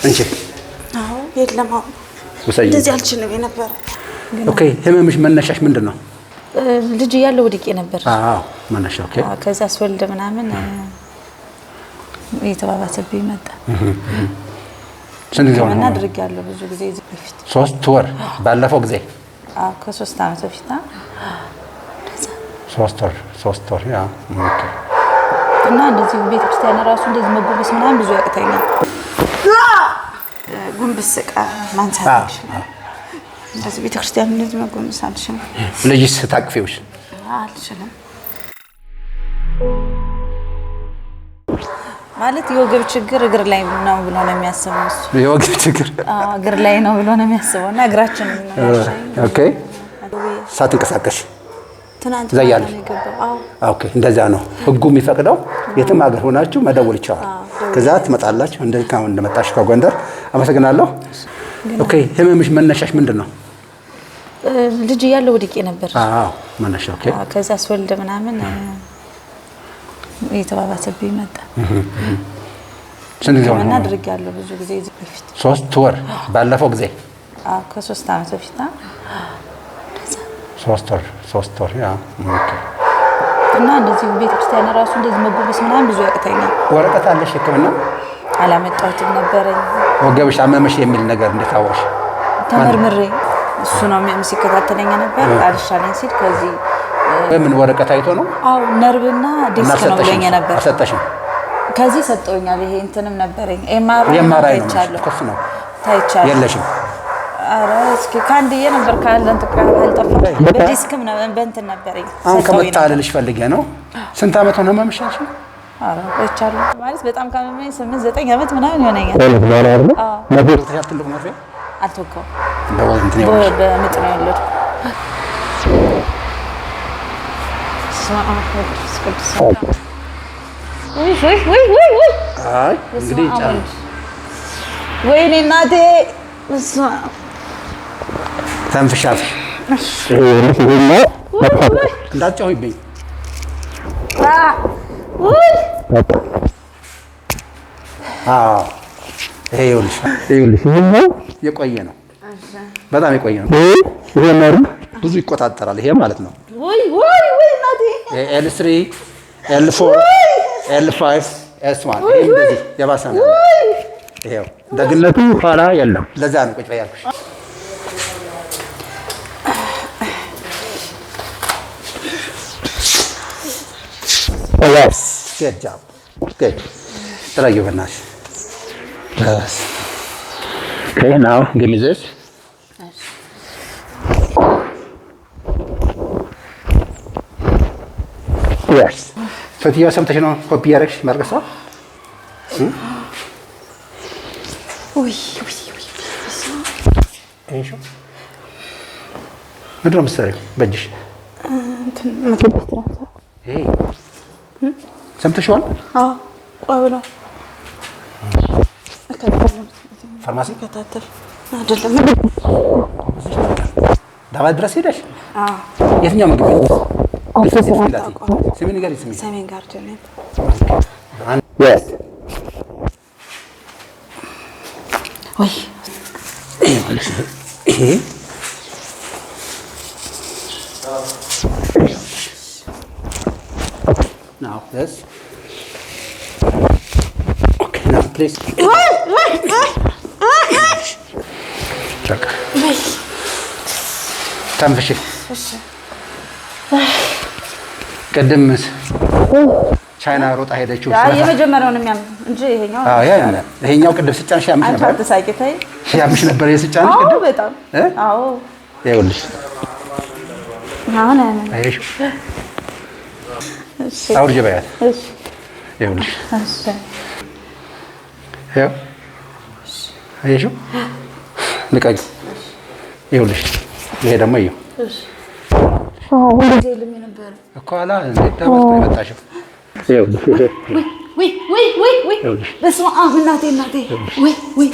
እንጂ አዎ የለም አሁን እንደዚህ አልችልም ነበር ኦኬ ህመምሽ መነሻሽ ምንድነው ልጅ ያለው ወድቄ ነበር አዎ መነሻ ኦኬ ከዛ አስወልደ ምናምን የተባባሰብኝ መጣ ስንት ሆነ እና ድርግ ያለው ብዙ ጊዜ በፊት 3 ወር ባለፈው ጊዜ አዎ ከ3 አመት በፊት 3 ወር ያ ኦኬ እና እንደዚህ ቤተክርስቲያን ራሱ እንደዚህ መጎበስ ምናምን ብዙ ያቅተኛል ጉንብስ ስቃ ማንሳት እንደዚህ ቤተክርስቲያን እንደዚህ መጎበስ አልችልም ልጅስ ታቅፊውሽ አልችልም ማለት የወገብ ችግር እግር ላይ ነው ብሎ ነው የሚያስበው እሱ የወገብ ችግር እግር ላይ ነው ብሎ ነው የሚያስበው እና እግራችን ነው ኦኬ ሳትንቀሳቀሽ ትናንት ዘያለሽ ኦኬ እንደዛ ነው ህጉ የሚፈቅደው የትም ሀገር ሆናችሁ መደወል ይቻላል ከዛ ትመጣላችሁ እንደዚህ ካሁን እንደመጣሽ ከጎንደር አመሰግናለሁ ኦኬ ህመምሽ መነሻሽ ምንድነው ልጅ ያለው ወድቄ ነበር አዎ መነሻ ኦኬ ከዛ አስወልደ ምናምን የተባባሰብኝ መጣ ስንት ሆነ እና ድርግ ያለው ብዙ ጊዜ በፊት 3 ወር ባለፈው ጊዜ አዎ ከ3 አመት በፊት 3 ወር ያ ኦኬ እና እንደዚህ ቤተክርስቲያን ራሱ እንደዚህ መጎበስ ምናምን ብዙ ያቅተኛል ወረቀት አለሽ ህክምና አላመጣሁትም ነበረኝ ወገብሽ አመመሽ የሚል ነገር እንደታወሽ ተመርምሬ እሱ ነው የሚከታተለኝ ነበር አልሻለኝ ሲል ከዚህ በምን ወረቀት አይቶ ነው አው ነርቭና ዲስክ ነው ብለኝ ነበር አሰጠሽኝ ከዚህ ሰጠውኛል ይሄ እንትንም ነበረኝ ኤምአርአይ ታይቻለሁ ከፍ ነው ታይቻለሁ የለሽም አረ እስኪ ካንዲዬ ነበር ካለን ተቀራው አልጠፋ በዲስክም ነው በእንትን ነበረኝ አሁን ከመጣልልሽ ፈልጌ ነው ስንት አመት ሆነ መምሻሽ አረ ቆይቻለሁ ማለት በጣም ካመመኝ 8 9 አመት ምናምን ይሆነኛል ነበር ትልቁ መርፌ አልተወቀው እንደው እንትን ነው በምጥ ነው ያለው ወይ አይ እንግዲህ ጫን ወይኔ እናቴ ተንፍሻት እንዳትጨውይብኝ ይሄ ይኸውልሽ ይሄኛው የቆየ ነው በጣም የቆየ ነው ይሄ ነው ብዙ ይቆጣጠራል ይሄ ማለት ነው ወይ እናቴ L3 L4 L5 S1 እንደዚህ የባሰ ነው ይሄው ደግነቱ ኋላ የለም ለዛ ነው ቁጭ በያልኩሽ yes good job good try your best yes okay now give me this yes فتيا سمتش ነው ኮፒ ያረክሽ ማርቀሳ ውይ እሺ ምንድን ነው የምትሰሪው በእጅሽ እንትን መጥበስ ይሄ ሰምተሽዋል አዎ ቆብሎ ፋርማሲ ከተተል አይደለም ዳባት ድረስ ሄደሽ አዎ የትኛው ምግብ ሰሜን ጋር ይስሚ ሰሜን ጋር ጀነን yes ወይ ይሄ now this okay now please check ተንፍሽ እሺ ቀደም ቻይና ሮጣ ሄደችው የመጀመሪያው ነው የሚያም እንጂ ይሄኛው ይሄኛው ቅድም ስጫንሽ ያምሽ ነበር አንተ ሳይከታይ ያምሽ ነበር የስጫንሽ ቅድም አዎ በጣም አዎ ይኸውልሽ አሁን አይሽ እሺ አውርጄ በያት እሺ ይኸውልሽ እሺ ይኸው አይሽ ልቀቂ ይኸውልሽ ይሄ ደግሞ ይኸው እሺ ወንጀ ልም ነበር እኮ አላ እንዴት ተባስቶ የመጣሽው ይኸውልሽ ወይ በስመ አብ እናቴ ወይ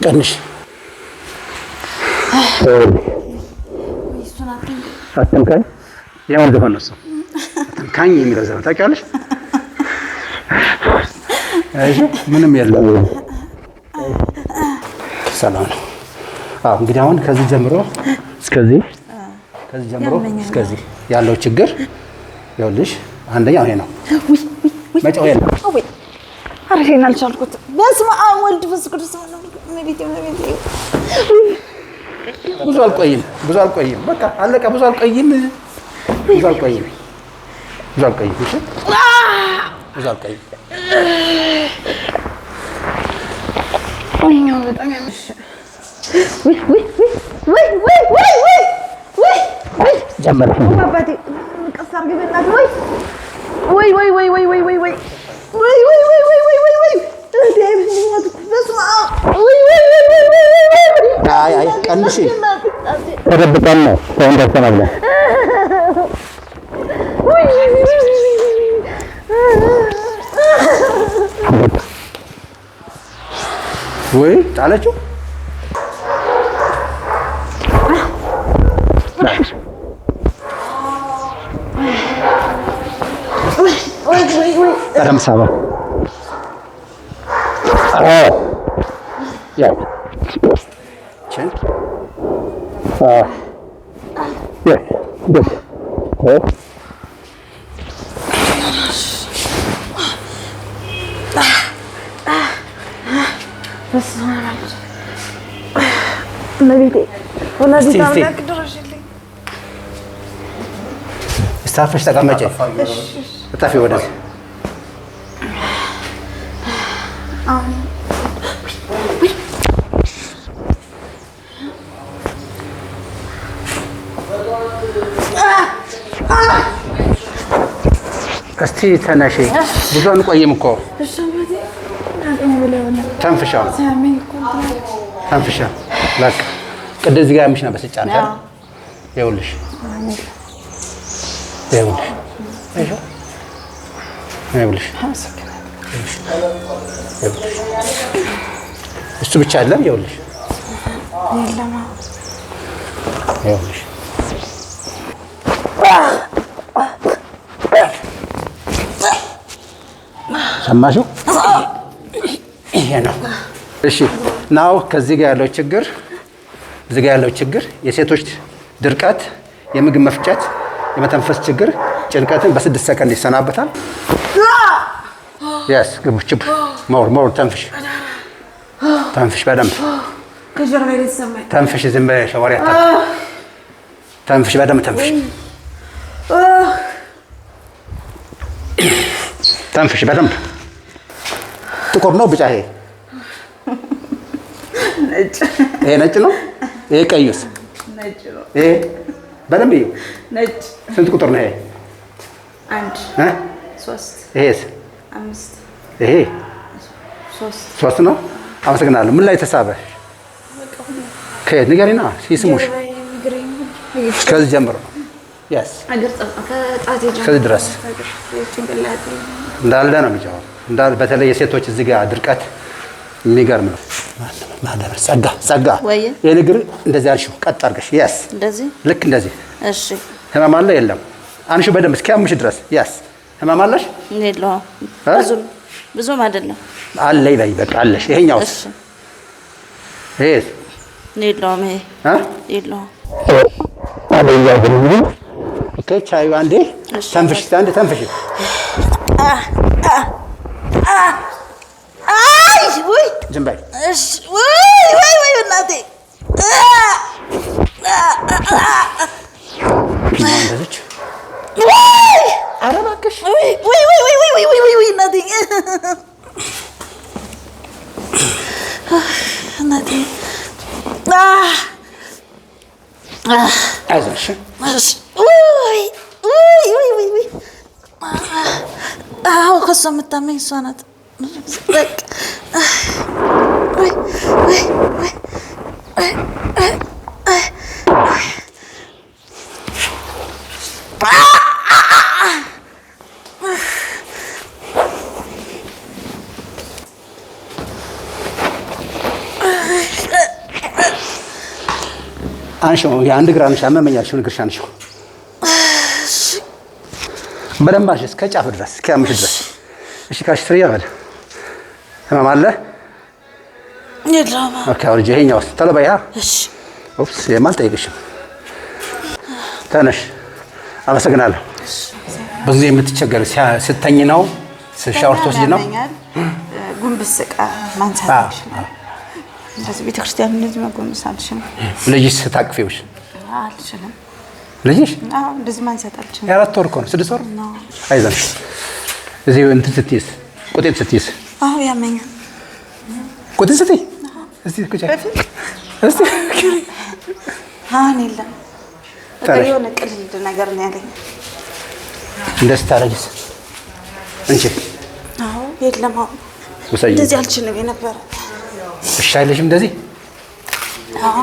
ቀንሽ አትንካኝ የማን ዘፈን ነው እሱ? ካኝ የሚለው ዘፈን ታውቂያለሽ? አይሽ ምንም የለም። ሰላም ነው። አዎ እንግዲህ አሁን ከዚህ ጀምሮ እስከዚህ ያለው ችግር ይኸውልሽ፣ አንደኛው ይሄ ነው። መጫው የለም። አረፈን አልቻልኩት። በስመ አብ ወልድ መንፈስ ቅዱስ ብዙ አልቆይም። በቃ አለቀ። ብዙ አልቆይም። እሺ ብዙ አልቆይም። በጣም ያመሽ ጀመረ አባቴ ቀስ አድርገህ በእናትህ ቀንሽ ተደብቀን ነው ሰው እንዳይሰማ ብለን ወይ ጣለችው። ረምሳባ ያው ችን ስታርፈሽ ተቀመጪ። እጣፊ ወደዚህ እስቲ ተነሺ። ብዙ አንቆይም እኮ ተንፍሻ በቃ ቅድም እዚህ ጋር ያምሽ ነበር ስጫን ይኸውልሽ እሱ ብቻ አይደለም። ይኸውልሽ ሰማሽው? ይሄ ነው። እሺ ናው ከዚህ ጋር ያለው ችግር እዚህ ጋር ያለው ችግር የሴቶች ድርቀት፣ የምግብ መፍጨት፣ የመተንፈስ ችግር፣ ጭንቀትን በ6 ሰከንድ ይሰናበታል። ያስ ግቡች ሞር ተንፍሽ በደንብ ተንፍሽ። ዝም ብለሽ ሻወር ተንፍሽ በደንብ ተንፍሽ በደንብ። ጥቁር ነው ብጫ? ይሄ ነጭ ነው። ይሄ ቀዩስ? ነጭ ነው። ይሄ በደንብ ይኸው ነጭ። ስንት ቁጥር ነው ይሄ? 1 3 ይሄስ? 5 ይሄ 3 ነው። አመሰግናለሁ። ምን ላይ ተሳበ? ከየት ንገሪና ሲስሙሽ። ከዚህ ጀምሮ ያስ ከዚህ ድረስ እንዳለ ነው የሚጫወው። በተለይ የሴቶች እዚህ ጋር ድርቀት የሚገርም ነው። ማዳበር ጸጋ ይሄን እግር እንደዚህ አንሺው፣ ቀጥ አድርገሽ ያስ እንደዚህ ልክ እንደዚህ። እሺ ህመም አለ የለም? አንሺው በደንብ እስኪያምሽ ድረስ ያስ። ህመም አለሽ? የለውም። ብዙም አይደለም አለ ይበይ በቃ አለሽ። ይሄኛው እሺ ይሄ የለውም። ይሄ የለውም አለ ይያዝልኝ። ኦኬ ቻዩ አንዴ ተንፍሽ፣ አንዴ ተንፍሽ። ወይ ዝም በይ። እሺ ወይ እናቴ እንደዚህ። ኧረ እባክሽ ወይ እናቴ አይዞሽ። አዎ ከእሷ የምታመኝ እሷ ናት። አንሺው፣ የአንድ እግር አንሺ። አመመኝ አልሽው፣ እግርሽ አንሺው። በደንብ አንሺ እስከ ጫፍ ድረስ እስኪያምሽ ድረስ። እሺ ካሽ ፍሪ ያበል ህመም አለ የለም። ኦኬ አውርጄ ይሄኛውስ ቶሎ በይ። እሺ ኦፕስ የማልጠይቅሽም ተነሽ። አመሰግናለሁ። ብዙ ጊዜ የምትቸገር ስተኝ ነው ሻወር ትወስጂ ነው? ጉንብስ ዕቃ ማንሳት እንደዚህ ቤተክርስቲያን እንደዚህ መጎንበስ አልችልም። ልጅሽ ስታቅፊውሽ? አልችልም። ልጅሽ? አዎ እንደዚህ ማንሳት አልችልም። የአራት ወር እኮ ነው 6 ወር? አይዞሽ። እዚህ እንትን ስትይዝ ቁጤት ስትይዝ? አዎ ያመኛል። ቁጤት ስትይ? እስቲ ቁጭ እስቲ አሁን የለም። የሆነ ቅልል ነገር ነው ያለኝ። እንደዚህ ታረጊስ? እንቺ? አዎ የለም። አሁን እንደዚህ አልችልም የነበረ። እሺ አይልሽም እንደዚህ? አዎ